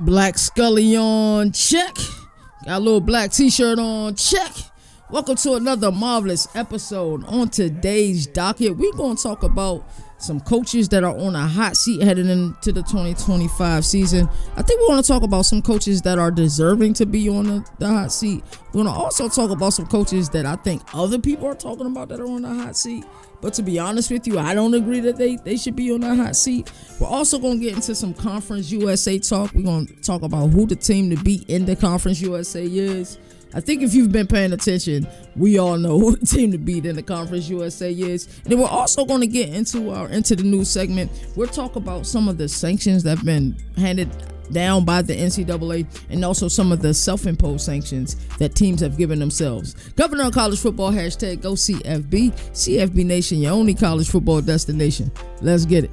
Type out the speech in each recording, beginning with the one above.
Black Scully on, check. Got a little black t-shirt on, check. Welcome to another marvelous episode. On today's docket, we're going to talk about some coaches that are on a hot seat heading into the 2025 season. I think we want to talk about some coaches that are deserving to be on the hot seat. We're going to also talk about some coaches that I think other people are talking about that are on the hot seat. But to be honest with you, I don't agree that they should be on that hot seat. We're also going to get into some Conference USA talk. We're going to talk about who the team to beat in the Conference USA is. I think if you've been paying attention, we all know who the team to beat in the Conference USA is. And then we're also going to get into the news segment. We'll talk about some of the sanctions that have been handed down by the NCAA and also some of the self-imposed sanctions that teams have given themselves. Governor of College Football, hashtag #GoCFB. CFB Nation, your only college football destination. Let's get it.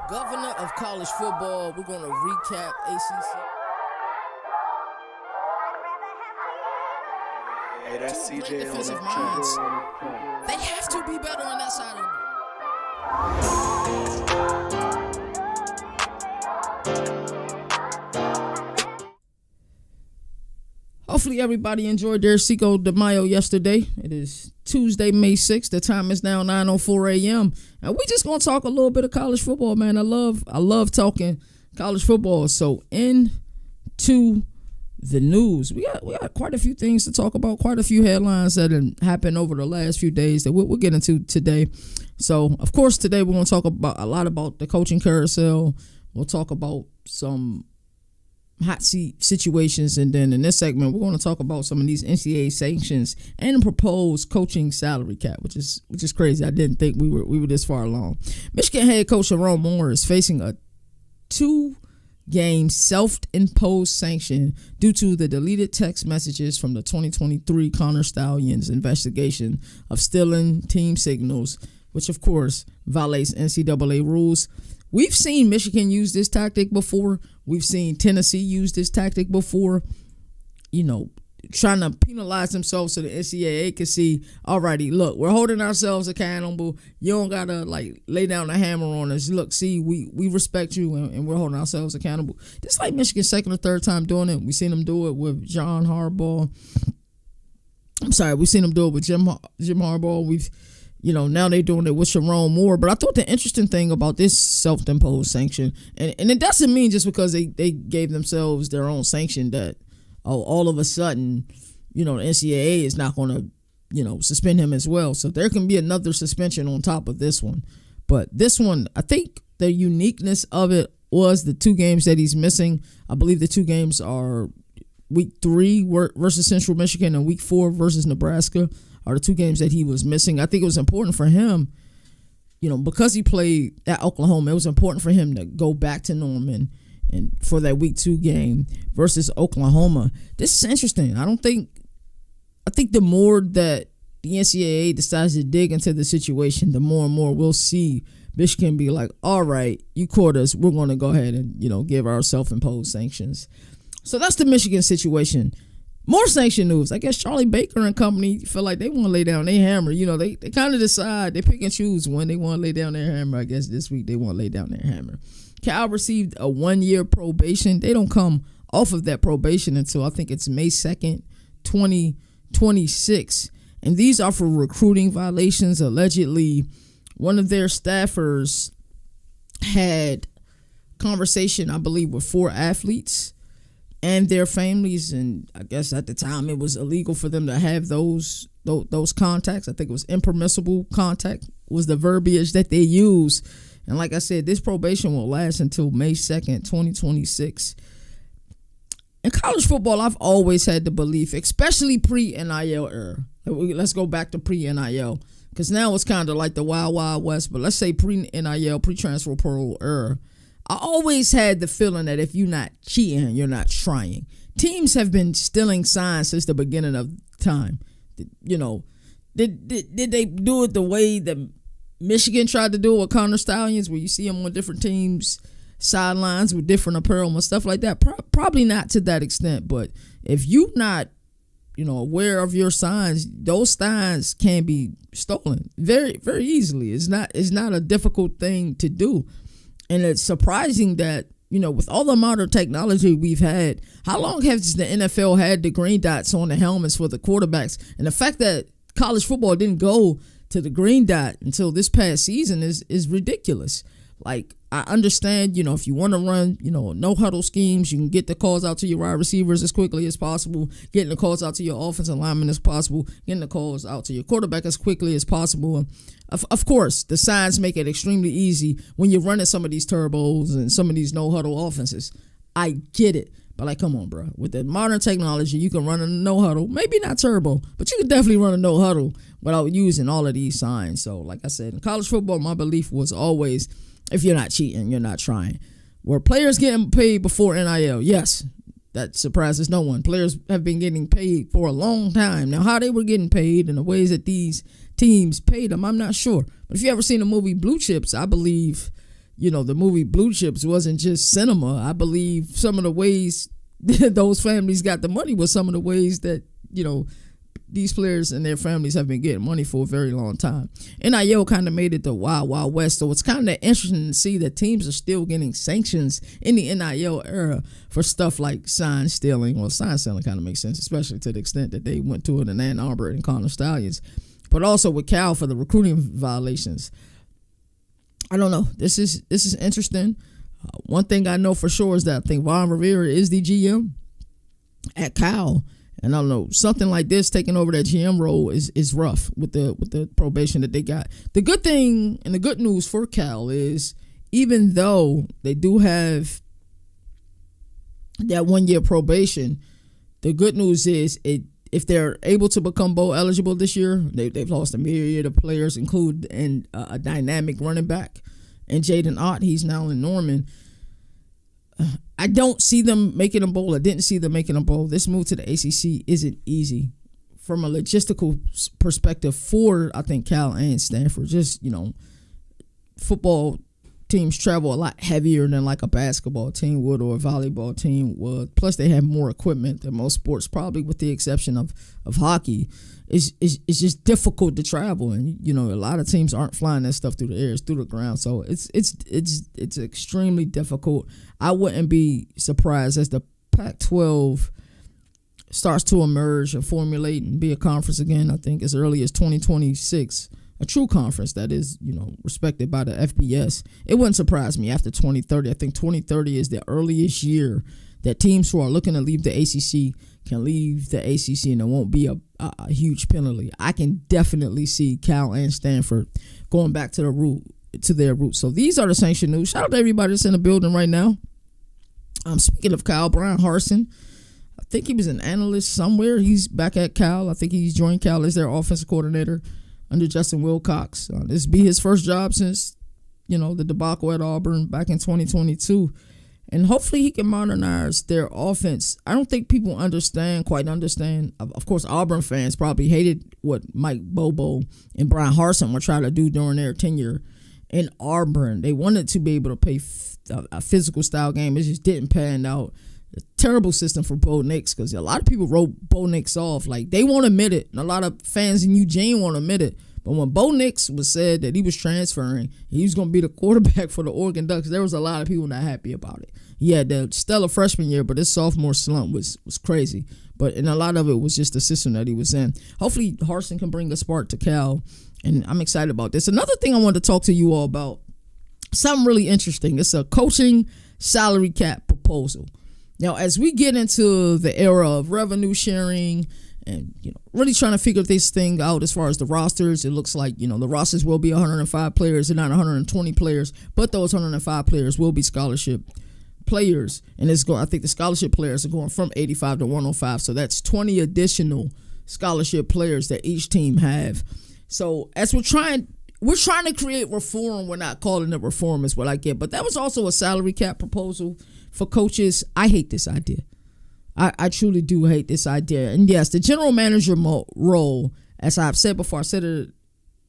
Governor of College Football, we're going to recap ACC. Hey, that's CJ defensive minds. They have to be better on that side of it. Hopefully everybody enjoyed their Cinco de Mayo yesterday. It is Tuesday, May 6th. The time is now 9:04 a.m. And we just gonna talk a little bit of college football, man. I love talking college football. So into the news. We got quite a few things to talk about, quite a few headlines that happened over the last few days that we'll get into today. So, of course, today we're going to talk about a lot about the coaching carousel. We'll talk about some hot seat situations, and then in this segment, we're going to talk about some of these NCAA sanctions and the proposed coaching salary cap, which is crazy. I didn't think we were this far along. Michigan head coach Sharon Moore is facing a 2-game self-imposed sanction due to the deleted text messages from the 2023 Connor Stallions investigation of stealing team signals, which of course violates NCAA rules. We've seen Michigan use this tactic before. We've seen Tennessee use this tactic before, trying to penalize themselves so the NCAA can see, alrighty, look, we're holding ourselves accountable. You don't got to lay down the hammer on us. Look, see, we respect you and we're holding ourselves accountable. This is like Michigan's second or third time doing it. We've seen them do it with John Harbaugh. We've seen them do it with Jim Harbaugh. Now they're doing it with Sharon Moore. But I thought the interesting thing about this self-imposed sanction, and it doesn't mean just because they gave themselves their own sanction that, all of a sudden, the NCAA is not going to, suspend him as well. So there can be another suspension on top of this one. But this one, I think the uniqueness of it was the 2 games that he's missing. I believe the 2 games are week 3 versus Central Michigan and week 4 versus Nebraska are the 2 games that he was missing. I think it was important for him, because he played at Oklahoma, it was important for him to go back to Norman and for that week 2 game versus Oklahoma. This is interesting. I think the more that the NCAA decides to dig into the situation, the more and more we'll see Michigan be like, all right, you caught us. We're going to go ahead and, give our self-imposed sanctions. So that's the Michigan situation. More sanction news. I guess Charlie Baker and company feel like they want to lay down their hammer. They kind of decide, they pick and choose when they want to lay down their hammer. I guess this week they want to lay down their hammer. Cal received a 1-year probation. They don't come off of that probation until I think it's May 2nd, 2026. And these are for recruiting violations. Allegedly, one of their staffers had conversation, I believe, with 4 athletes and their families, and I guess at the time it was illegal for them to have those contacts. I think it was impermissible contact was the verbiage that they use. And like I said, this probation will last until May 2nd, 2026. In college football, I've always had the belief, especially pre-NIL era. Let's go back to pre-NIL, because now it's kind of like the Wild Wild West, but let's say pre-NIL, pre-transfer portal era. I always had the feeling that if you're not cheating, you're not trying. Teams have been stealing signs since the beginning of time. Did they do it the way that Michigan tried to do it with Connor Stallions, where you see them on different teams' sidelines with different apparel and stuff like that? Probably not to that extent, but if you're not, aware of your signs, those signs can be stolen very, very easily. It's not a difficult thing to do. And it's surprising that with all the modern technology we've had, how long has the NFL had the green dots on the helmets for the quarterbacks? And the fact that college football didn't go to the green dot until this past season is ridiculous. Like, I understand, if you want to run, no huddle schemes, you can get the calls out to your wide receivers as quickly as possible, getting the calls out to your offensive linemen as possible, getting the calls out to your quarterback as quickly as possible. Of course, the signs make it extremely easy when you're running some of these turbos and some of these no huddle offenses. I get it. But like, come on, bro. With the modern technology, you can run a no huddle, maybe not turbo, but you can definitely run a no huddle without using all of these signs. So like I said, in college football, my belief was always, if you're not cheating, you're not trying. Were players getting paid before NIL? Yes. That surprises no one. Players have been getting paid for a long time. Now, how they were getting paid and the ways that these teams paid them, I'm not sure. But if you ever seen the movie Blue Chips, I believe, the movie Blue Chips wasn't just cinema. I believe some of the ways those families got the money was some of the ways that, these players and their families have been getting money for a very long time. NIL kind of made it the wild, wild west. So it's kind of interesting to see that teams are still getting sanctions in the NIL era for stuff like sign stealing. Well, sign stealing kind of makes sense, especially to the extent that they went to it in Ann Arbor and Connor Stallions. But also with Cal for the recruiting violations. I don't know. This is interesting. One thing I know for sure is that I think Ron Rivera is the GM at Cal. And I don't know, something like this taking over that GM role is rough with the probation that they got. The good thing and the good news for Cal is, even though they do have that 1 year probation, the good news is if they're able to become bowl eligible this year, they've lost a myriad of players, including a dynamic running back and Jaden Ott. He's now in Norman. I don't see them making a bowl. I didn't see them making a bowl. This move to the ACC isn't easy from a logistical perspective for, I think, Cal and Stanford. Just, football teams travel a lot heavier than like a basketball team would or a volleyball team would. Plus, they have more equipment than most sports, probably with the exception of hockey. It's just difficult to travel, and a lot of teams aren't flying that stuff through the air, it's through the ground. So it's extremely difficult. I wouldn't be surprised as the Pac-12 starts to emerge and formulate and be a conference again. I think as early as 2026, a true conference that is respected by the FBS. It wouldn't surprise me after 2030. I think 2030 is the earliest year that teams who are looking to leave the ACC can leave the ACC, and there won't be a huge penalty. I can definitely see Cal and Stanford going back to their roots. So these are the sanctioned news. Shout out to everybody that's in the building right now. Speaking of Cal, Brian Harsin, I think he was an analyst somewhere. He's back at Cal. I think he's joined Cal as their offensive coordinator under Justin Wilcox. This will be his first job since, the debacle at Auburn back in 2022. And hopefully he can modernize their offense. I don't think people quite understand. Of course, Auburn fans probably hated what Mike Bobo and Brian Harsin were trying to do during their tenure in Auburn. They wanted to be able to play a physical style game. It just didn't pan out. A terrible system for Bo Nix, because a lot of people wrote Bo Nix off. Like, they won't admit it. And a lot of fans in Eugene won't admit it. But when Bo Nix was said that he was transferring, he was going to be the quarterback for the Oregon Ducks, there was a lot of people not happy about it. He had the stellar freshman year, but his sophomore slump was crazy. And a lot of it was just the system that he was in. Hopefully, Harsin can bring a spark to Cal, and I'm excited about this. Another thing I wanted to talk to you all about, something really interesting. It's a coaching salary cap proposal. Now, as we get into the era of revenue sharing and, really trying to figure this thing out as far as the rosters, it looks like, the rosters will be 105 players and not 120 players, but those 105 players will be scholarship players. And I think the scholarship players are going from 85 to 105. So that's 20 additional scholarship players that each team have. So as we're trying to create reform. We're not calling it reform is what I get. But that was also a salary cap proposal for coaches. I hate this idea. I truly do hate this idea. And yes, the general manager role, as I've said before, I said it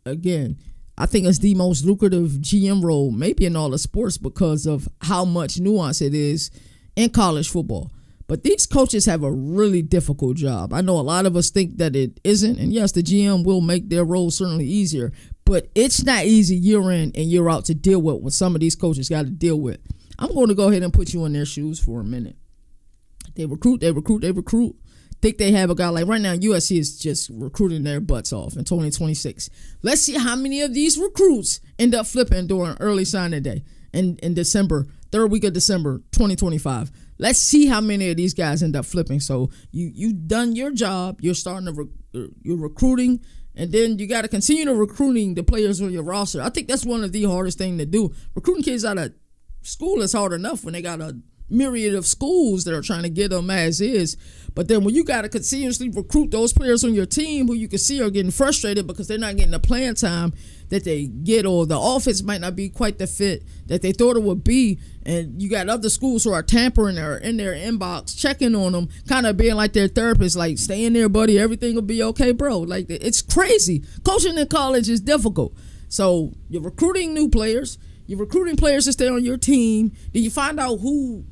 again, I think it's the most lucrative GM role maybe in all of sports because of how much nuance it is in college football. But these coaches have a really difficult job. I know a lot of us think that it isn't. And yes, the GM will make their role certainly easier. But it's not easy year in and year out to deal with what some of these coaches got to deal with. I'm going to go ahead and put you in their shoes for a minute. They recruit. Think they have a guy like right now, USC is just recruiting their butts off in 2026. Let's see how many of these recruits end up flipping during early signing day in December, third week of December 2025. Let's see how many of these guys end up flipping. So you've done your job. You're starting to you're recruiting, and then you got to continue to recruiting the players on your roster. I think that's one of the hardest things to do. Recruiting kids out of school is hard enough when they got a myriad of schools that are trying to get them as is. But then when you got to continuously recruit those players on your team who you can see are getting frustrated because they're not getting the playing time that they get, or the offense might not be quite the fit that they thought it would be, and you got other schools who are tampering or in their inbox checking on them, kind of being like their therapist, like, stay in there, buddy, everything will be okay, bro. Like, it's crazy. Coaching in college is difficult. So you're recruiting new players, you're recruiting players to stay on your team, then you find out who's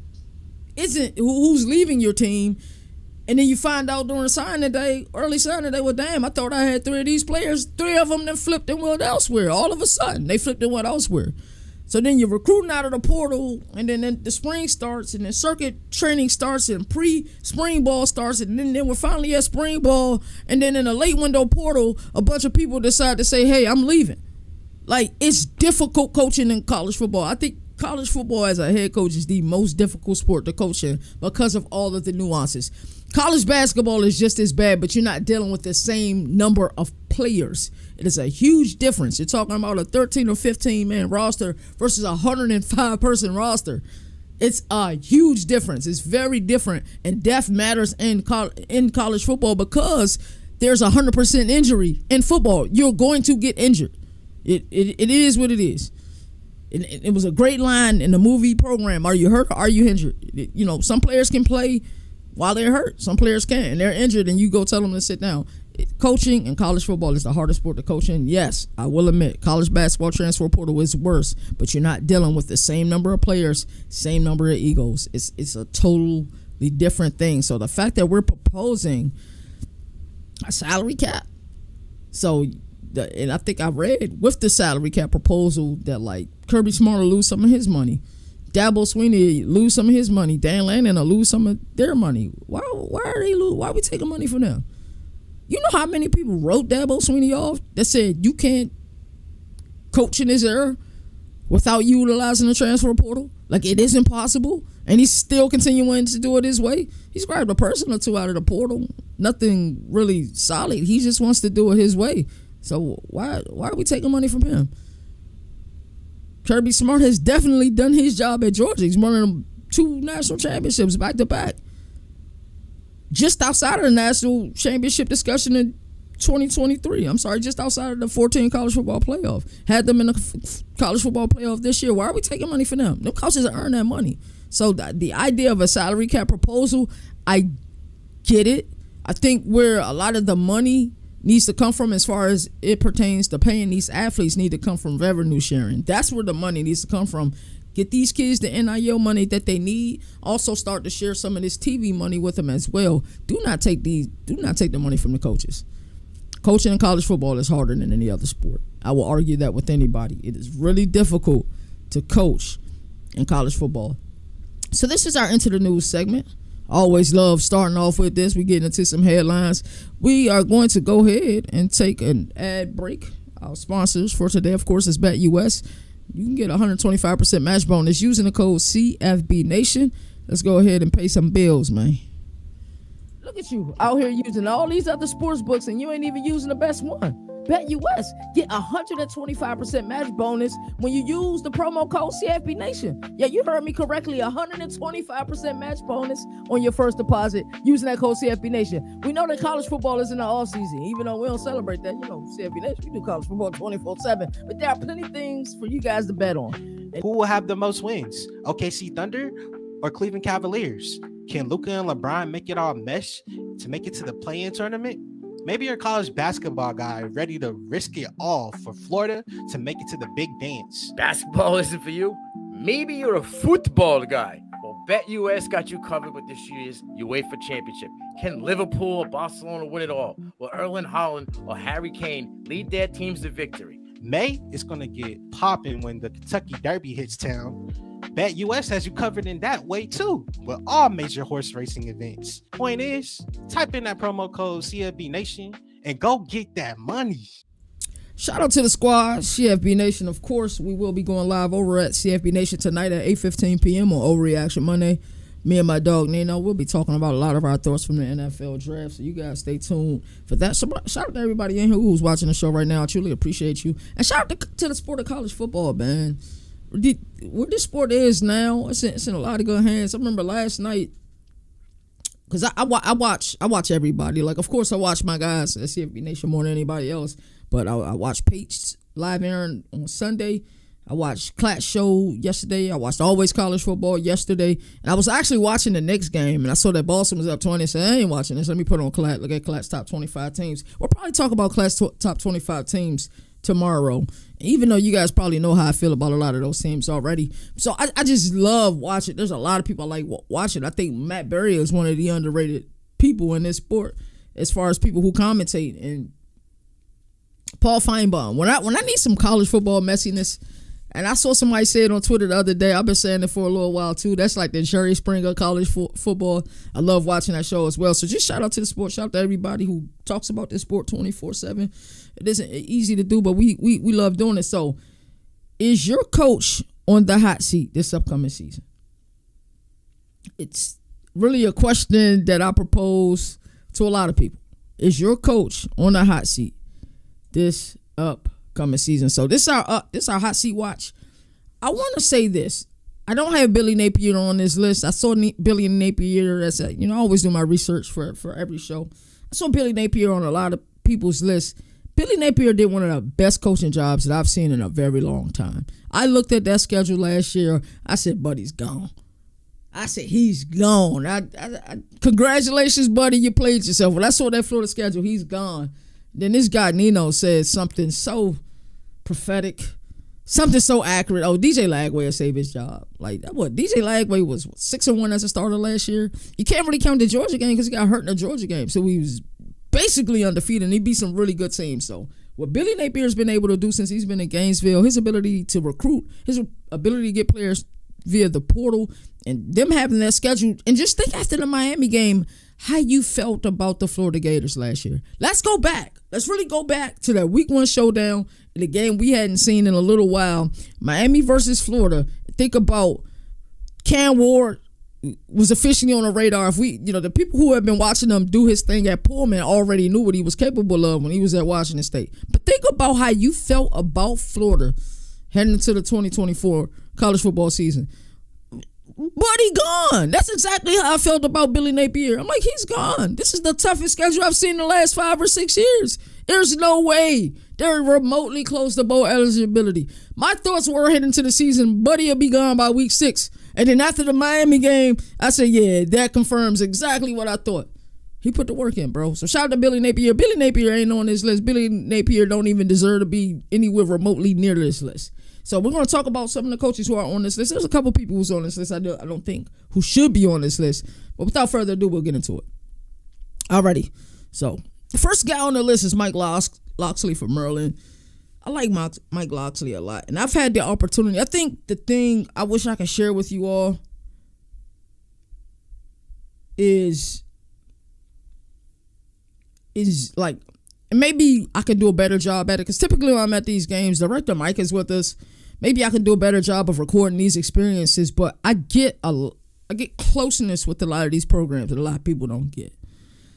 leaving your team, and then you find out during signing day, early signing day, well, damn, I thought I had 3 of these players. 3 of them then flipped and went elsewhere. All of a sudden, they flipped and went elsewhere. So then you're recruiting out of the portal, and then the spring starts, and then circuit training starts, and pre-spring ball starts, and then we're finally at spring ball, and then in a late window portal, a bunch of people decide to say, hey, I'm leaving. Like, it's difficult coaching in college football. I think college football as a head coach is the most difficult sport to coach in because of all of the nuances. College basketball is just as bad, but you're not dealing with the same number of players. It is a huge difference. You're talking about a 13 or 15 man roster versus a 105 person roster. It's a huge difference. It's very different, and depth matters in college football because there's 100% injury in football. You're going to get injured. It is what it is. It was a great line in the movie program. Are you hurt or are you injured? You know, some players can play while they're hurt. Some players can't, and they're injured, and you go tell them to sit down. Coaching in college football is the hardest sport to coach in. Yes, I will admit, college basketball transfer portal is worse, but you're not dealing with the same number of players, same number of egos. It's a totally different thing. So the fact that we're proposing a salary cap, and I think I read with the salary cap proposal that, like, Kirby Smart will lose some of his money, Dabo Swinney lose some of his money, Dan Lannon will lose some of their money. Why are they lose? Why are we taking money from them? You know how many people wrote Dabo Swinney off that said you can't coach in this era without utilizing the transfer portal? Like, it is impossible, and he's still continuing to do it his way. He's grabbed a person or two out of the portal, nothing really solid. He just wants to do it his way. So why are we taking money from him? Kirby Smart has definitely done his job at Georgia. He's won them 2 national championships back to back. Just outside of the national championship discussion in 2023. I'm sorry, just outside of the 14 college football playoff. Had them in the college football playoff this year. Why are we taking money from them? No coaches earn that money. So the idea of a salary cap proposal, I get it. I think where a lot of the money needs to come from as far as it pertains to paying these athletes need to come from revenue sharing. That's where the money needs to come from. Get these kids the NIL money that they need. Also start to share some of this TV money with them as well. Do not take the money from the coaches. Coaching in college football is harder than any other sport. I will argue that with anybody. It is really difficult to coach in college football. So this is our Into the News segment. I always love starting off with this. We get into some headlines. We are going to go ahead and take an ad break. Our sponsors for today, of course, is BetUS. You can get a 125% match bonus using the code CFBNation. Let's go ahead and pay some bills, man. Look at you out here using all these other sports books, and you ain't even using the best one. BetUS. Get a 125% match bonus when you use the promo code CFBNation. Yeah, you heard me correctly. 125% match bonus on your first deposit using that code CFBNation. We know that college football is in the offseason, even though we don't celebrate that. You know, CFBNation, we do college football 24/7. But there are plenty of things for you guys to bet on. Who will have the most wins? OKC Thunder or Cleveland Cavaliers? Can Luka and LeBron make it all mesh to make it to the play-in tournament? Maybe you're a college basketball guy ready to risk it all for Florida to make it to the big dance. Basketball isn't for you? Maybe you're a football guy. Well, BetUS got you covered with this year's UEFA Championship. Can Liverpool or Barcelona win it all? Will Erling Haaland or Harry Kane lead their teams to victory? May is going to get popping when the Kentucky Derby hits town. BetUS has you covered in that way too, with all major horse racing events. Point is, type in that promo code CFB Nation and go get that money. Shout out to the squad, CFB Nation. Of course, we will be going live over at CFB Nation tonight at 8:15 p.m. on Overreaction Monday. Me and my dog Nino, we'll be talking about a lot of our thoughts from the NFL draft, so you guys stay tuned for that. So shout out to everybody in here who's watching the show right now. I truly appreciate you. And shout out to the sport of college football, man. Where this sport is now, it's in a lot of good hands. I remember last night, because I watch everybody. Like, of course, I watch my guys at CFB Nation more than anybody else, but I watch Pate's live airing on Sunday. I watched Clat's show yesterday. I watched Always College Football yesterday. And I was actually watching the Knicks game, and I saw that Boston was up 20. I said, I ain't watching this. Let me put on Clat. Look at Clat's top 25 teams. We'll probably talk about Clat's top 25 teams tomorrow, even though you guys probably know how I feel about a lot of those teams already. So I just love watching. There's a lot of people I like watching. I think Matt Berry is one of the underrated people in this sport as far as people who commentate. And Paul Feinbaum. When I need some college football messiness, and I saw somebody say it on Twitter the other day. I've been saying it for a little while too. That's like the Jerry Springer college football. I love watching that show as well. So just shout out to the sport. Shout out to everybody who talks about this sport 24/7. It isn't easy to do, but we love doing it. So is your coach on the hot seat this upcoming season? It's really a question that I propose to a lot of people. Is your coach on the hot seat this upcoming season? So this is our hot seat watch. I want to say this. I don't have Billy Napier on this list. I saw Billy Napier as I always do my research for every show. I saw Billy Napier on a lot of people's lists. Billy Napier did one of the best coaching jobs that I've seen in a very long time. I looked at that schedule last year. I said, buddy's gone. I said, he's gone. I congratulations, buddy. You played yourself. When I saw that Florida schedule, he's gone. Then this guy, Nino, said something so prophetic, something so accurate. Oh, DJ Lagway will save his job. Like, what? DJ Lagway was 6-1 as a starter last year. You can't really count the Georgia game because he got hurt in the Georgia game. So he was basically undefeated, and he beat some really good teams. So what Billy Napier's been able to do since he's been in Gainesville, his ability to recruit, his ability to get players via the portal, and them having that schedule. And just think after the Miami game, how you felt about the Florida Gators last year. Let's go back. Let's really go back to that week 1 showdown, the game we hadn't seen in a little while. Miami versus Florida. Think about Cam Ward was officially on the radar. If the people who have been watching him do his thing at Pullman already knew what he was capable of when he was at Washington State. But think about how you felt about Florida heading into the 2024 college football season. Buddy gone. That's exactly how I felt about Billy Napier. I'm like, he's gone. This is the toughest schedule I've seen in the last 5 or 6 years. There's no way they're remotely close to bowl eligibility. My thoughts were heading to the season, Buddy will be gone by week 6. And then after the Miami game, I said, yeah, that confirms exactly what I thought. He put the work in, bro. So shout out to Billy Napier. Billy Napier ain't on this list. Billy Napier don't even deserve to be anywhere remotely near this list. So we're going to talk about some of the coaches who are on this list. There's a couple people who's on this list I don't think who should be on this list. But without further ado, we'll get into it. Alrighty. So the first guy on the list is Mike Locksley from Maryland. I like Mike Locksley a lot. And I've had the opportunity. I think the thing I wish I could share with you all is like, maybe I could do a better job at it. Because typically when I'm at these games, Director Mike is with us. Maybe I can do a better job of recording these experiences, but I get closeness with a lot of these programs that a lot of people don't get.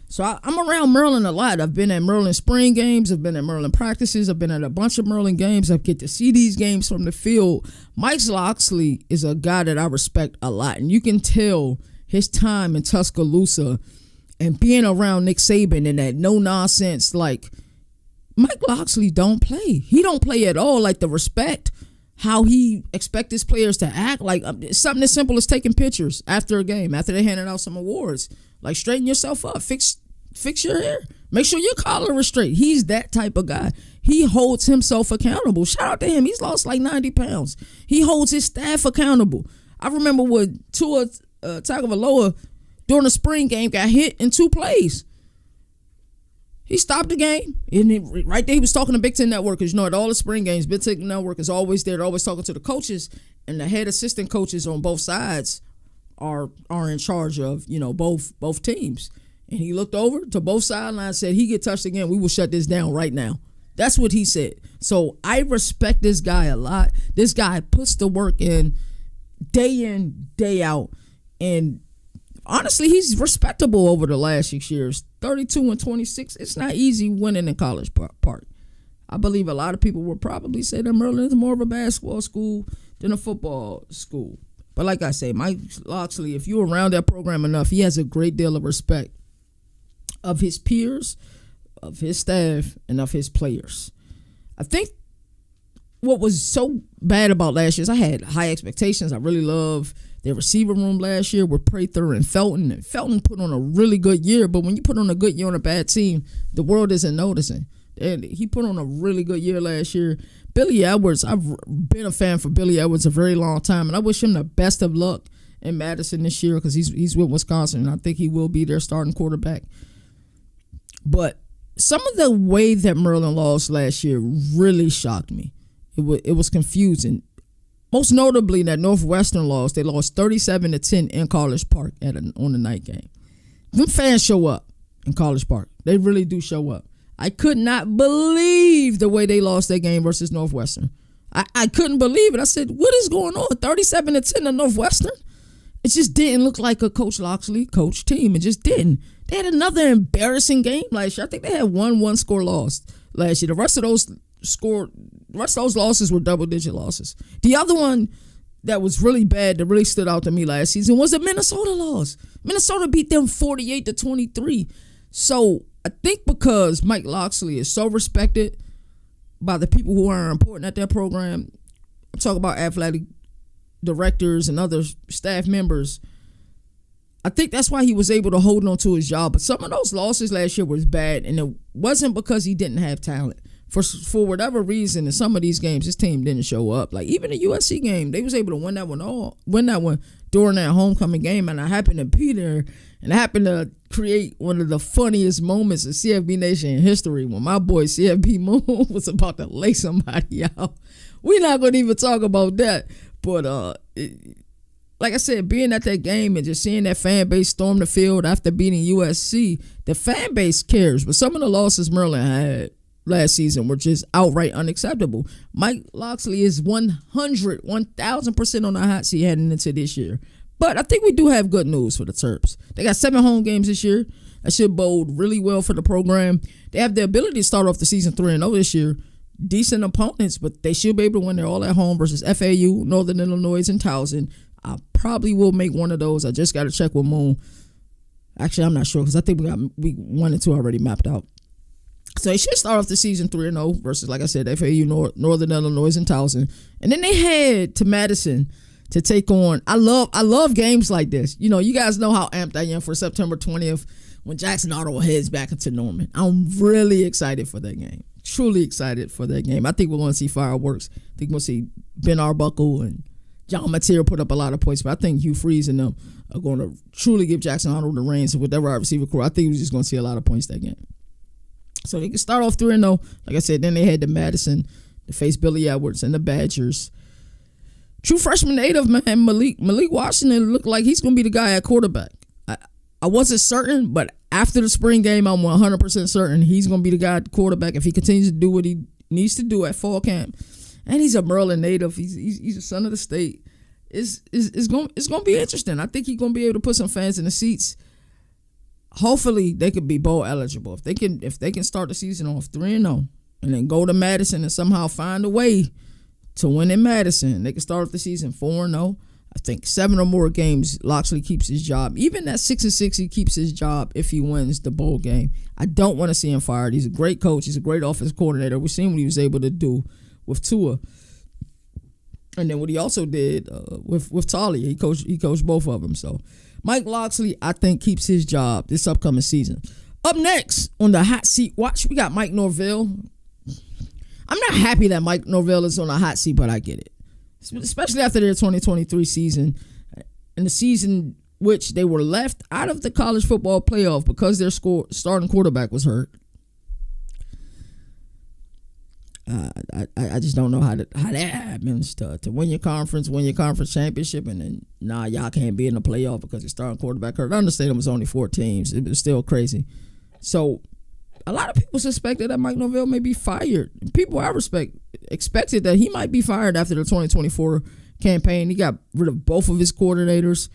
So I'm around Maryland a lot. I've been at Maryland spring games. I've been at Maryland practices. I've been at a bunch of Maryland games. I get to see these games from the field. Mike Locksley is a guy that I respect a lot, and you can tell his time in Tuscaloosa and being around Nick Saban and that no-nonsense, like, Mike Locksley don't play. He don't play at all. Like, the respect, how he expects his players to act. Like, something as simple as taking pictures after a game, after they handed out some awards. Like, straighten yourself up. Fix your hair. Make sure your collar is straight. He's that type of guy. He holds himself accountable. Shout out to him. He's lost like 90 pounds. He holds his staff accountable. I remember when Tua Tagovailoa during the spring game got hit in 2 plays. He stopped the game. And right there, he was talking to Big Ten Network. Because, at all the spring games, Big Ten Network is always there. They're always talking to the coaches. And the head assistant coaches on both sides are in charge of, both teams. And he looked over to both sidelines and said, he get touched again, we will shut this down right now. That's what he said. So I respect this guy a lot. This guy puts the work in, day out. And honestly, he's respectable over the last 6 years. 32-26. It's not easy winning in College Park. I believe a lot of people will probably say that Maryland is more of a basketball school than a football school. But like I say, Mike Locksley, if you're around that program enough, he has a great deal of respect of his peers, of his staff, and of his players. I think what was so bad about last year is I had high expectations. I really love their receiver room last year with Prather and Felton. And Felton put on a really good year, but when you put on a good year on a bad team, the world isn't noticing. And he put on a really good year last year. Billy Edwards, I've been a fan for Billy Edwards a very long time, and I wish him the best of luck in Madison this year because he's with Wisconsin, and I think he will be their starting quarterback. But some of the way that Maryland lost last year really shocked me. It was confusing. Most notably, that Northwestern lost. They lost 37-10 in College Park on the night game. Them fans show up in College Park. They really do show up. I could not believe the way they lost that game versus Northwestern. I couldn't believe it. I said, what is going on? 37-10 to Northwestern? It just didn't look like a Coach Locksley coach team. It just didn't. They had another embarrassing game last year. I think they had one score lost last year. The rest of those losses were double-digit losses. The other one that was really bad, that really stood out to me last season, was the Minnesota loss. Minnesota beat them 48-23. So I think because Mike Locksley is so respected by the people who are important at that program, I'm talking about athletic directors and other staff members, I think that's why he was able to hold on to his job. But some of those losses last year was bad, and it wasn't because he didn't have talent. For whatever reason, in some of these games, his team didn't show up. Like even the USC game, they was able to win that one during that homecoming game, and I happened to be there, and I happened to create one of the funniest moments of CFB Nation history when my boy CFB Moon was about to lay somebody out. We're not going to even talk about that, but like I said, being at that game and just seeing that fan base storm the field after beating USC, the fan base cares. But some of the losses Maryland had last season were just outright unacceptable. Mike Locksley is 1,000% on the hot seat heading into this year. But I think we do have good news for the Terps. They got 7 home games this year. That should bode really well for the program. They have the ability to start off the season 3-0 this year. Decent opponents, but they should be able to win. They're all at home versus FAU, Northern Illinois, and Towson. I probably will make one of those. I just got to check with Moon. Actually, I'm not sure because I think we got week 1 and 2 already mapped out. So they should start off the season 3-0 versus, like I said, FAU, Northern Illinois, and Towson. And then they head to Madison to take on. I love games like this. You guys know how amped I am for September 20th when Jackson Otto heads back into Norman. I'm really excited for that game. Truly excited for that game. I think we're going to see fireworks. I think we'll see Ben Arbuckle and John Mateer put up a lot of points, but I think Hugh Freeze and them are going to truly give Jackson Otto the reins with their wide receiver core. I think we're just going to see a lot of points that game. So they can start off 3-0. Like I said, then they head to Madison to face Billy Edwards and the Badgers. True freshman native, man, Malik Washington looked like he's going to be the guy at quarterback. I wasn't certain, but after the spring game, I'm 100% certain he's going to be the guy at quarterback if he continues to do what he needs to do at fall camp. And he's a Maryland native. He's a son of the state. It's going to be interesting. I think he's going to be able to put some fans in the seats. Hopefully, they could be bowl eligible. If they can start the season off 3-0 and then go to Madison and somehow find a way to win in Madison, they can start off the season 4-0. I think 7 or more games, Locksley keeps his job. Even at 6-6, he keeps his job if he wins the bowl game. I don't want to see him fired. He's a great coach. He's a great offensive coordinator. We've seen what he was able to do with Tua. And then what he also did with Talia. He coached both of them. So Mike Locksley, I think, keeps his job this upcoming season. Up next on the hot seat watch, we got Mike Norvell. I'm not happy that Mike Norvell is on the hot seat, but I get it. Especially after their 2023 season, and the season which they were left out of the college football playoff because their starting quarterback was hurt. I just don't know how that happens to win your conference championship, and then y'all can't be in the playoff because your starting quarterback hurt. I understand it was only 4 teams. It was still crazy. So a lot of people suspected that Mike Norvell may be fired. People I respect expected that he might be fired after the 2024 campaign. He got rid of both of his coordinators.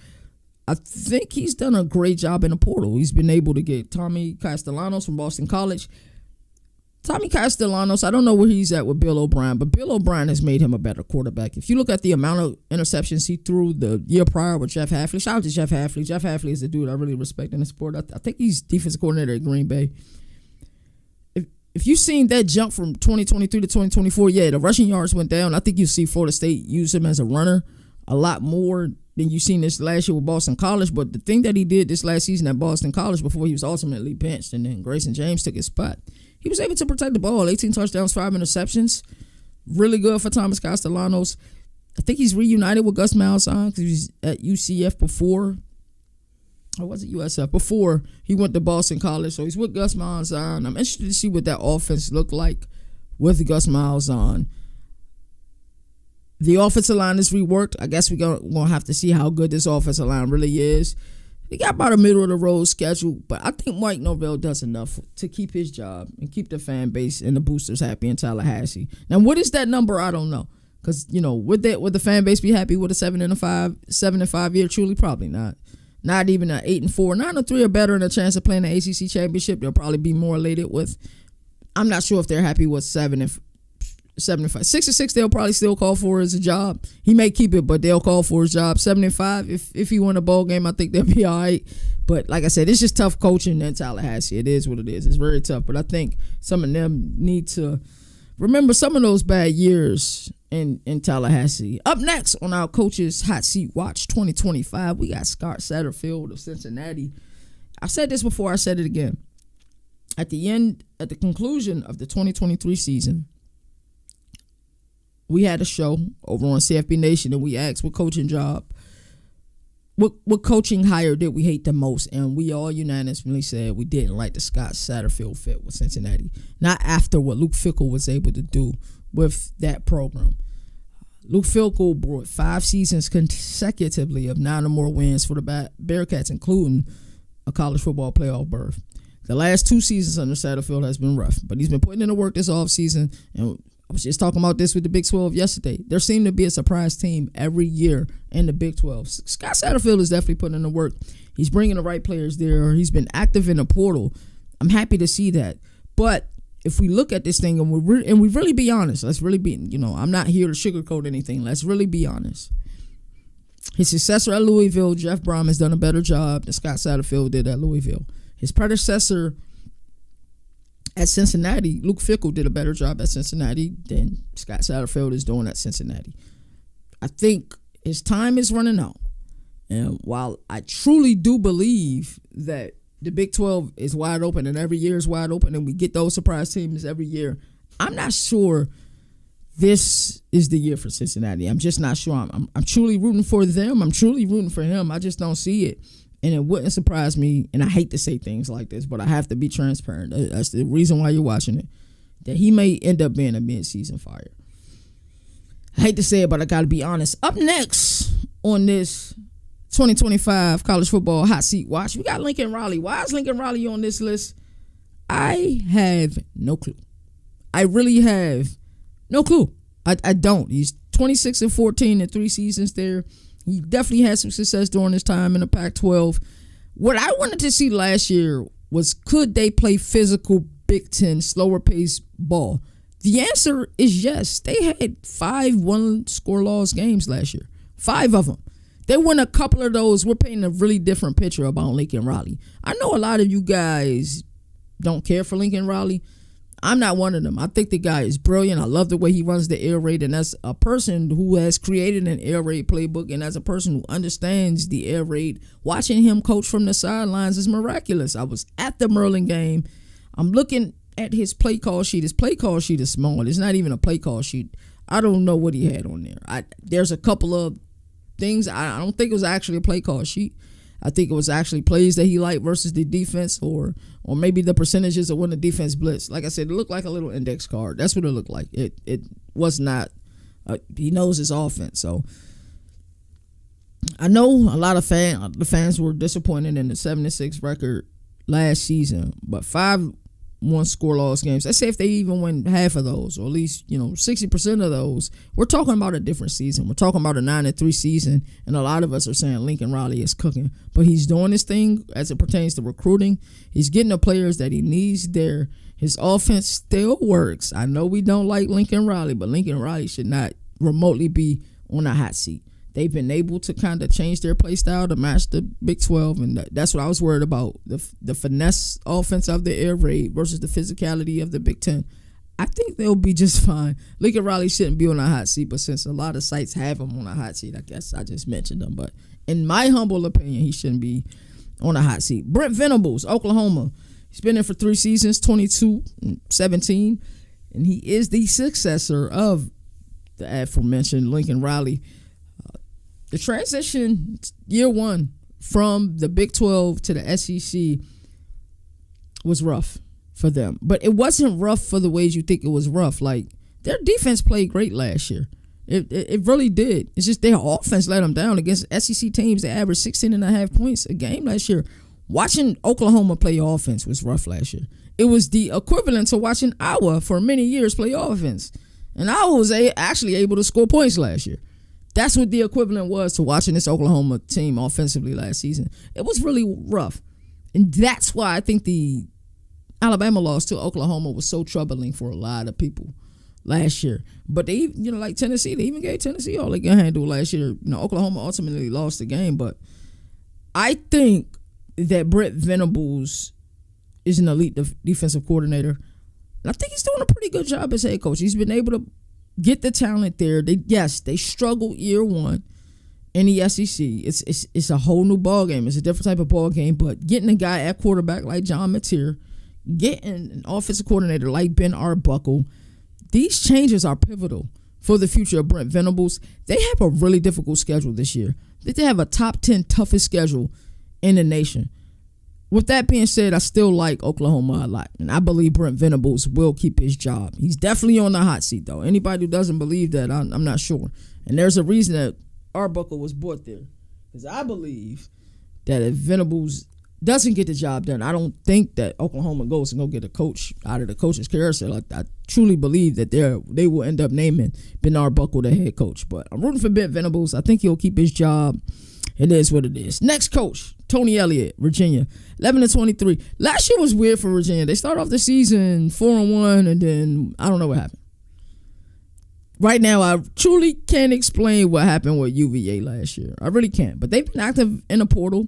I think he's done a great job in the portal. He's been able to get Tommy Castellanos from Boston College. Tommy Castellanos, I don't know where he's at with Bill O'Brien, but Bill O'Brien has made him a better quarterback. If you look at the amount of interceptions he threw the year prior with Jeff Hafley, shout out to Jeff Hafley. Jeff Hafley is a dude I really respect in the sport. I think he's defensive coordinator at Green Bay. If you've seen that jump from 2023 to 2024, yeah, the rushing yards went down. I think you see Florida State use him as a runner a lot more than you've seen this last year with Boston College. But the thing that he did this last season at Boston College before he was ultimately benched and then Grayson James took his spot, he was able to protect the ball. 18 touchdowns, 5 interceptions. Really good for Thomas Castellanos. I think he's reunited with Gus Malzahn because he was at UCF before. Or was it USF? Before he went to Boston College. So he's with Gus Malzahn. I'm interested to see what that offense looked like with Gus Malzahn. The offensive line is reworked. I guess we're going to have to see how good this offensive line really is. They got about a middle-of-the-road schedule, but I think Mike Norvell does enough to keep his job and keep the fan base and the boosters happy in Tallahassee. Now, what is that number? I don't know. Because, would the fan base be happy with a 7-5 year? Truly, probably not. Not even an 8-4. 9-3 or better and a chance of playing the ACC championship. They'll probably be more elated with. I'm not sure if they're happy with 7-5. 6-6, they'll probably still call for as a job. He may keep it, but they'll call for his job. 7-5, if he win a bowl game, I think they'll be all right. But like I said, it's just tough coaching in Tallahassee. It is what it is. It's very tough. But I think some of them need to remember some of those bad years in Tallahassee. Up next on our Coaches Hot Seat Watch 2025, we got Scott Satterfield of Cincinnati. I said this before, I said it again. At the conclusion of the 2023 season, we had a show over on CFB Nation and we asked what coaching hire did we hate the most? And we all unanimously said we didn't like the Scott Satterfield fit with Cincinnati. Not after what Luke Fickell was able to do with that program. Luke Fickell brought 5 seasons consecutively of 9 or more wins for the Bearcats, including a college football playoff berth. The last 2 seasons under Satterfield has been rough, but he's been putting in the work this offseason. And I was just talking about this with the Big 12 yesterday. There seemed to be a surprise team every year in the Big 12. Scott Satterfield is definitely putting in the work. He's bringing the right players there. He's been active in the portal. I'm happy to see that. But if we look at this thing and we really be honest, let's really be, I'm not here to sugarcoat anything. Let's really be honest. His successor at Louisville, Jeff Brom, has done a better job than Scott Satterfield did at Louisville. His predecessor at Cincinnati, Luke Fickell, did a better job at Cincinnati than Scott Satterfield is doing at Cincinnati. I think his time is running out. And while I truly do believe that the Big 12 is wide open and every year is wide open and we get those surprise teams every year, I'm not sure this is the year for Cincinnati. I'm just not sure. I'm truly rooting for them. I'm truly rooting for him. I just don't see it. And it wouldn't surprise me, and I hate to say things like this, but I have to be transparent. That's the reason why you're watching it, that he may end up being a mid-season fire. I hate to say it, but I got to be honest. Up next on this 2025 college football hot seat watch, we got Lincoln Riley. Why is Lincoln Riley on this list? I have no clue. I really have no clue. I don't. He's 26-14 in 3 seasons there. He definitely had some success during his time in the Pac-12. What I wanted to see last year was, could they play physical Big Ten, slower pace ball? The answer is yes. They had 5 one-score loss games last year. 5 of them. They won a couple of those. We're painting a really different picture about Lincoln Riley. I know a lot of you guys don't care for Lincoln Riley. I'm not one of them. I think the guy is brilliant. I love the way he runs the air raid. And as a person who has created an air raid playbook and as a person who understands the air raid, watching him coach from the sidelines is miraculous. I was at the Merlin game. I'm looking at his play call sheet. His play call sheet is small. It's not even a play call sheet. I don't know what he had on there. There's a couple of things. I don't think it was actually a play call sheet. I think it was actually plays that he liked versus the defense, or maybe the percentages of when the defense blitzed. Like I said, it looked like a little index card. That's what it looked like. It was not. He knows his offense, so I know a lot of the fans were disappointed in the 7-6 record last season, but 5 1-score-loss games. Let's say if they even win half of those, or at least 60% of those, we're talking about a different season. We're talking about a 9-3 season, and a lot of us are saying Lincoln Riley is cooking, but he's doing his thing as it pertains to recruiting. He's getting the players that he needs there. His offense still works. I know we don't like Lincoln Riley, but Lincoln Riley should not remotely be on a hot seat. They've been able to kind of change their play style to match the Big 12, and that's what I was worried about, the finesse offense of the air raid versus the physicality of the Big 10. I think they'll be just fine. Lincoln Riley shouldn't be on a hot seat, but since a lot of sites have him on a hot seat, I guess I just mentioned them. But in my humble opinion, he shouldn't be on a hot seat. Brent Venables, Oklahoma. He's been there for 3 seasons, 22 and 17, and he is the successor of the aforementioned Lincoln Riley. The transition year one from the Big 12 to the SEC was rough for them. But it wasn't rough for the ways you think it was rough. Like, their defense played great last year. It really did. It's just their offense let them down against SEC teams. They averaged 16.5 points a game last year. Watching Oklahoma play offense was rough last year. It was the equivalent to watching Iowa for many years play offense. And Iowa was actually able to score points last year. That's what the equivalent was to watching this Oklahoma team offensively last season. It was really rough. And that's why I think the Alabama loss to Oklahoma was so troubling for a lot of people last year. But they, like Tennessee, they even gave Tennessee all they can handle last year. Oklahoma ultimately lost the game. But I think that Brent Venables is an elite defensive coordinator. And I think he's doing a pretty good job as head coach. He's been able to get the talent there. They struggled year one in the SEC. It's a whole new ball game. It's a different type of ball game. But getting a guy at quarterback like John Mateer, getting an offensive coordinator like Ben Arbuckle, these changes are pivotal for the future of Brent Venables. They have a really difficult schedule this year. They have a top 10 toughest schedule in the nation. With that being said, I still like Oklahoma a lot, and I believe Brent Venables will keep his job. He's definitely on the hot seat, though. Anybody who doesn't believe that, I'm not sure. And there's a reason that Arbuckle was brought there, because I believe that if Venables doesn't get the job done, I don't think that Oklahoma goes and go get a coach out of the coach's carousel. I truly believe that they will end up naming Ben Arbuckle the head coach. But I'm rooting for Brent Venables. I think he'll keep his job. It is what it is. Next coach, Tony Elliott, Virginia, 11-23. Last year was weird for Virginia. They started off the season 4-1, and then I don't know what happened. Right now, I truly can't explain what happened with UVA last year. I really can't. But they've been active in the portal.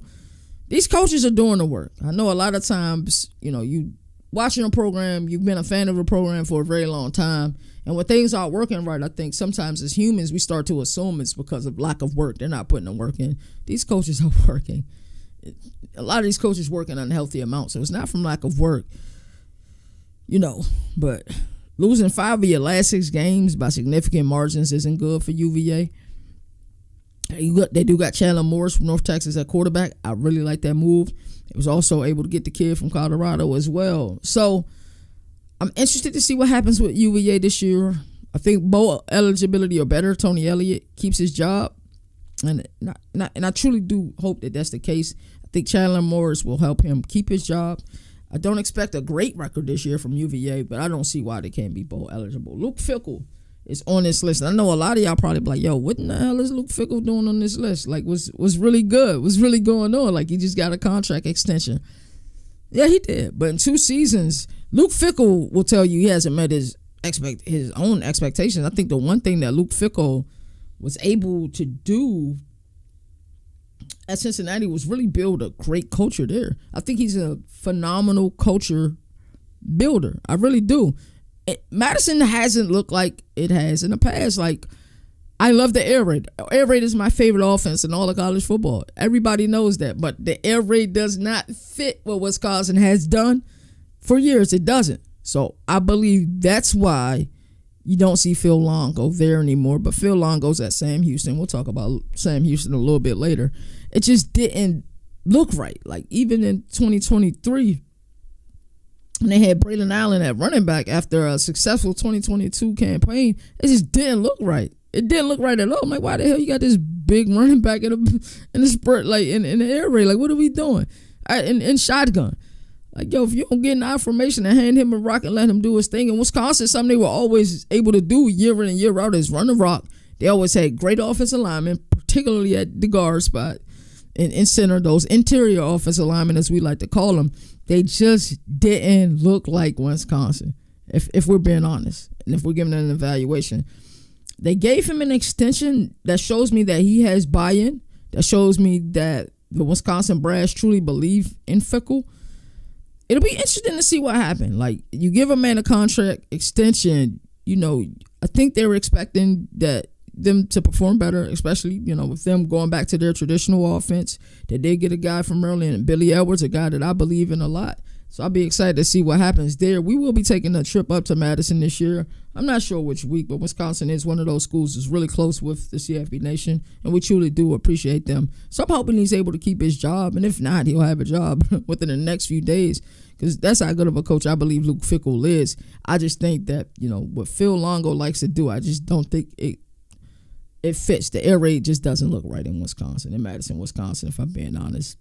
These coaches are doing the work. I know a lot of times, you watching a program, you've been a fan of a program for a very long time, and when things aren't working right, I think sometimes as humans, we start to assume it's because of lack of work. They're not putting the work in. These coaches are working. A lot of these coaches work in unhealthy amounts, so it's not from lack of work, but losing 5 of your last 6 games by significant margins isn't good for UVA. They do got Chandler Morris from North Texas at quarterback. I really like that move. It was also able to get the kid from Colorado as well. So I'm interested to see what happens with UVA this year. I think bowl eligibility or better, Tony Elliott keeps his job. And I truly do hope that that's the case. I think Chandler Morris will help him keep his job. I don't expect a great record this year from UVA, but I don't see why they can't be bowl eligible. Luke Fickell is on this list. I know a lot of y'all probably be like, yo, what in the hell is Luke Fickell doing on this list? Like, was really good. What's really going on? Like, he just got a contract extension. Yeah, he did. But in 2 seasons, Luke Fickell will tell you he hasn't met his own expectations. I think the one thing that Luke Fickell was able to do at Cincinnati was really build a great culture there. I think he's a phenomenal culture builder. I really do. Madison hasn't looked like it has in the past. Like, I love the air raid. Air raid is my favorite offense in all of college football. Everybody knows that. But the air raid does not fit what Wisconsin has done for years. It doesn't. So I believe that's why you don't see Phil Longo there anymore. But Phil Longo's at Sam Houston. We'll talk about Sam Houston a little bit later. It just didn't look right. Like even in 2023, when they had Braylon Allen at running back after a successful 2022 campaign, it just didn't look right. It didn't look right at all. I'm like, why the hell you got this big running back in the sprint, like in the air raid? Like, what are we doing? In shotgun. Like, yo, if you don't get an I formation and hand him a rock and let him do his thing. In Wisconsin, something they were always able to do year in and year out is run the rock. They always had great offensive linemen, particularly at the guard spot and in center, those interior offensive linemen, as we like to call them. They just didn't look like Wisconsin, if we're being honest, and if we're giving it an evaluation. They gave him an extension that shows me that he has buy-in, that shows me that the Wisconsin brass truly believe in Fickell. It'll be interesting to see what happened. Like, you give a man a contract extension, I think they were expecting them to perform better, especially, with them going back to their traditional offense. They did get a guy from Maryland, and Billy Edwards, a guy that I believe in a lot. So I'll be excited to see what happens there. We will be taking a trip up to Madison this year. I'm not sure which week, but Wisconsin is one of those schools that's really close with the CFB Nation, and we truly do appreciate them. So I'm hoping he's able to keep his job, and if not, he'll have a job within the next few days, because that's how good of a coach I believe Luke Fickell is. I just think that, what Phil Longo likes to do, I just don't think it fits. The air raid just doesn't look right in Wisconsin, in Madison, Wisconsin, if I'm being honest.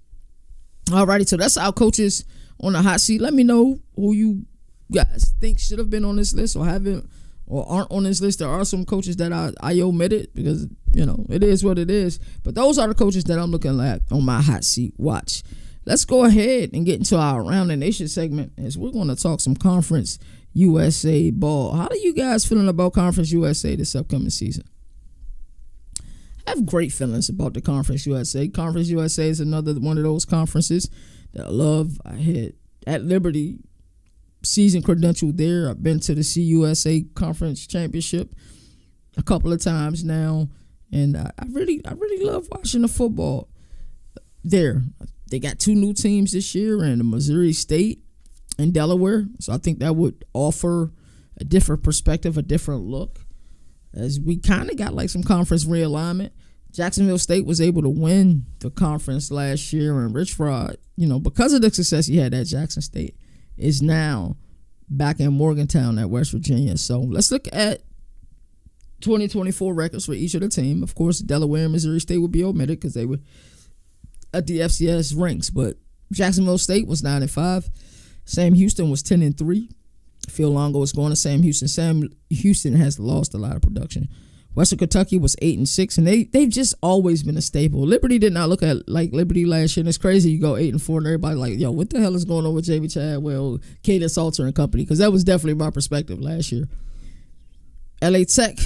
Alrighty, so that's our coaches on the hot seat. Let me know who you guys think should have been on this list or haven't or aren't on this list. There are some coaches that I omitted because, it is what it is. But those are the coaches that I'm looking at on my hot seat watch. Let's go ahead and get into our Around the Nation segment, as we're going to talk some Conference USA ball. How are you guys feeling about Conference USA this upcoming season? I have great feelings about the Conference USA. Conference USA is another one of those conferences that I love. I had at Liberty season credential there. I've been to the CUSA Conference Championship a couple of times now, and I really love watching the football there. They got 2 new teams this year, in Missouri State and Delaware, so I think that would offer a different perspective, a different look, as we kind of got like some conference realignment. Jacksonville State was able to win the conference last year, and Rich Rod, because of the success he had at Jackson State, is now back in Morgantown at West Virginia. So let's look at 2024 records for each of the team. Of course, Delaware and Missouri State would be omitted because they were at the FCS ranks, but Jacksonville State was 9-5. Sam Houston was 10-3. Phil Longo is going to Sam Houston. Sam Houston has lost a lot of production. Western Kentucky was 8-6, and they've just always been a staple. Liberty did not look at like Liberty last year, and it's crazy you go 8-4, and everybody like, yo, what the hell is going on with Jamie Chadwell, Caden Salter and company? Because that was definitely my perspective last year. LA Tech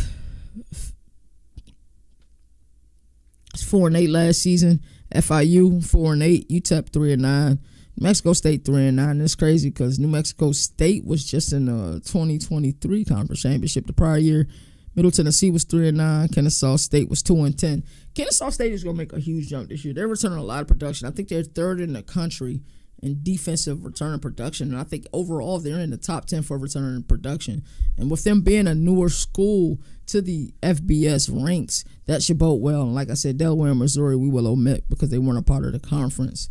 4-8 last season. FIU 4-8. UTEP 3-9. New Mexico State 3-9. And it's crazy because New Mexico State was just in the 2023 conference championship the prior year. Middle Tennessee was 3-9. Kennesaw State was 2-10. Kennesaw State is going to make a huge jump this year. They're returning a lot of production. I think they're 3rd in the country in defensive return production, and I think overall they're in the top 10 for return production. And with them being a newer school to the FBS ranks, that should bode well. And like I said, Delaware and Missouri we will omit because they weren't a part of the conference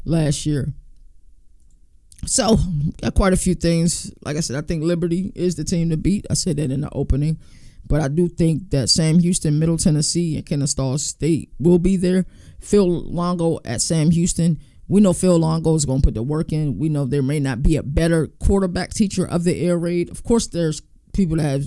last year. So, got quite a few things. Like I said, I think Liberty is the team to beat. I said that in the opening. But I do think that Sam Houston, Middle Tennessee, and Kennesaw State will be there. Phil Longo at Sam Houston. We know Phil Longo is going to put the work in. We know there may not be a better quarterback teacher of the air raid. Of course, there's people that have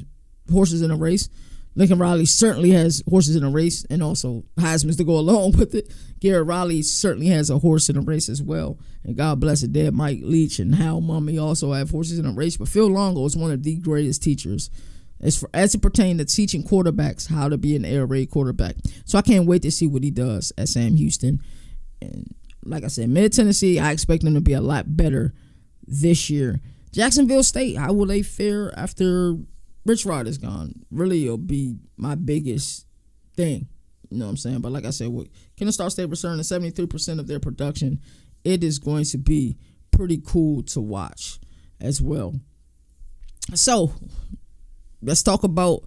horses in a race. Lincoln Riley certainly has horses in a race, and also Heisman's to go along with it. Garrett Riley certainly has a horse in a race as well. And God bless it, Dad, Mike Leach and Hal Mummy also have horses in a race. But Phil Longo is one of the greatest teachers as it pertains to teaching quarterbacks how to be an air raid quarterback. So I can't wait to see what he does at Sam Houston. And like I said, Mid Tennessee, I expect them to be a lot better this year. Jacksonville State, how will they fare after Rich Rod is gone? Really, it'll be my biggest thing. You know what I'm saying? But like I said, with Kennesaw State returning 73% of their production, it is going to be pretty cool to watch as well. So, let's talk about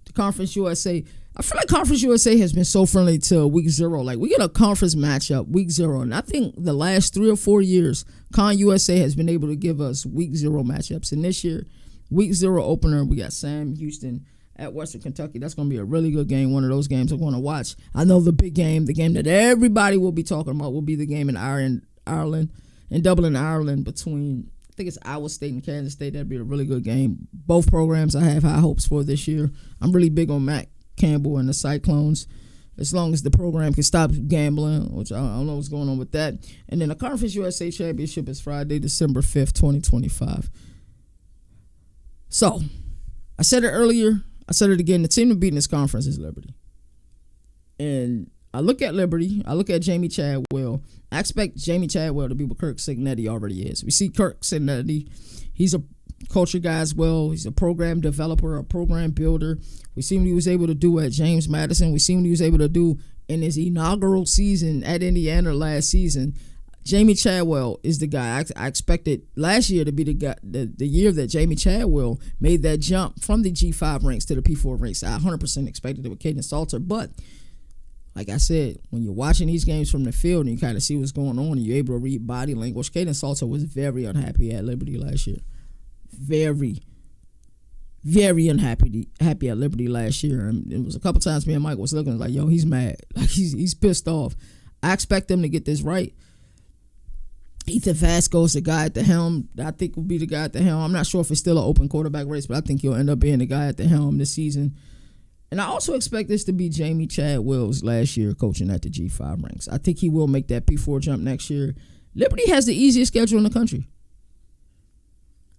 the Conference USA. I feel like Conference USA has been so friendly to week 0. Like, we get a conference matchup week 0, and I think the last 3 or 4 years, Con USA has been able to give us week 0 matchups. And this year, week 0 opener, we got Sam Houston at Western Kentucky. That's going to be a really good game. One of those games I'm going to watch. I know the big game, the game that everybody will be talking about, will be the game in Ireland, in Dublin, Ireland, between, I think it's Iowa State and Kansas State. That'd be a really good game. Both programs I have high hopes for this year. I'm really big on Matt Campbell and the Cyclones, as long as the program can stop gambling, which I don't know what's going on with that. And then the Conference USA Championship is Friday, December 5th, 2025. So, I said it earlier, I said it again, the team to beat in this conference is Liberty. And I look at Liberty, I look at Jamie Chadwell. I expect Jamie Chadwell to be what Kirk Cignetti already is. We see Kirk Cignetti, he's a culture guy as well. He's a program developer, a program builder. We see what he was able to do at James Madison. We see what he was able to do in his inaugural season at Indiana last season. Jamie Chadwell is the guy. I expected last year to be the guy, the year that Jamie Chadwell made that jump from the G5 ranks to the P4 ranks. I 100% expected it with Caden Salter, but like I said, when you're watching these games from the field and you kind of see what's going on and you're able to read body language, Caden Salter was very unhappy at Liberty last year. Very, very unhappy at Liberty last year. And it was a couple times me and Mike was looking like, yo, he's mad. Like he's pissed off. I expect them to get this right. Ethan Vasco's the guy at the helm. I think will be the guy at the helm. I'm not sure if it's still an open quarterback race, but I think he'll end up being the guy at the helm this season. And I also expect this to be Jamie Chadwell's last year coaching at the G5 ranks. I think he will make that P4 jump next year. Liberty has the easiest schedule in the country.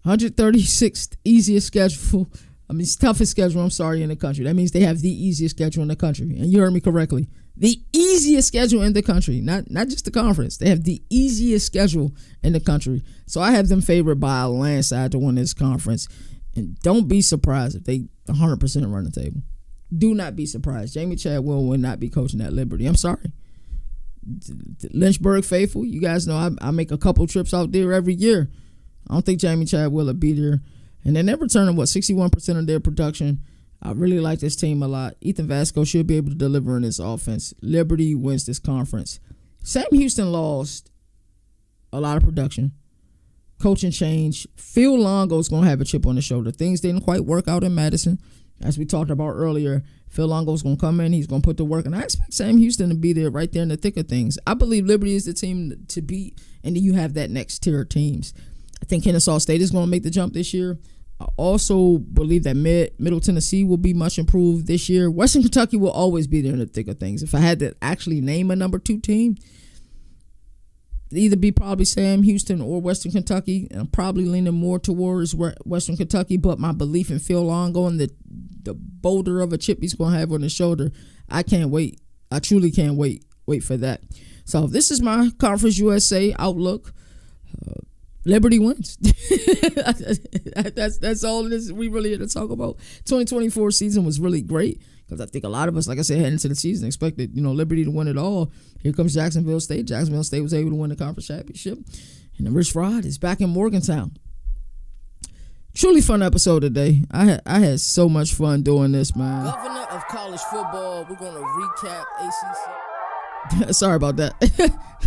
136th easiest schedule. I mean, toughest schedule, in the country. That means they have the easiest schedule in the country. And you heard me correctly. The easiest schedule in the country. Not just the conference. They have the easiest schedule in the country. So I have them favored by a landslide to win this conference. And don't be surprised if they 100% run the table. Do not be surprised. Jamie Chadwell will not be coaching at Liberty. I'm sorry. Lynchburg faithful. You guys know I make a couple trips out there every year. I don't think Jamie Chadwell will be there. And then they're returning, 61% of their production. I really like this team a lot. Ethan Vasco should be able to deliver in this offense. Liberty wins this conference. Sam Houston lost a lot of production. Coaching change. Phil Longo's going to have a chip on his shoulder. Things didn't quite work out in Madison. As we talked about earlier, Phil Longo's going to come in. He's going to put the work. And I expect Sam Houston to be there right there in the thick of things. I believe Liberty is the team to beat. And then you have that next tier of teams. I think Kennesaw State is going to make the jump this year. I also believe that Middle Tennessee will be much improved this year. Western Kentucky will always be there in the thick of things. If I had to actually name a number 2 team, it'd either be probably Sam Houston or Western Kentucky. And I'm probably leaning more towards Western Kentucky, but my belief in Phil Longo and the boulder of a chip he's going to have on his shoulder, I can't wait. I truly can't wait for that. So this is my Conference USA outlook. Liberty wins. That's all it is. We really had to talk about. 2024 season was really great because I think a lot of us, like I said, heading into the season, expected Liberty to win it all. Here comes Jacksonville State. Jacksonville State was able to win the conference championship, and the Rich Rod is back in Morgantown. Truly fun episode today. I had so much fun doing this, man. Governor of college football. We're gonna recap ACC. Sorry about that.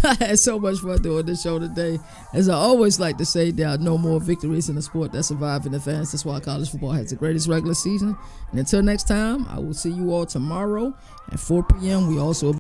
I had so much fun doing this show today. As I always like to say, there are no more victories in the sport that survive in advance. That's why college football has the greatest regular season. And until next time, I will see you all tomorrow at 4 p.m. We also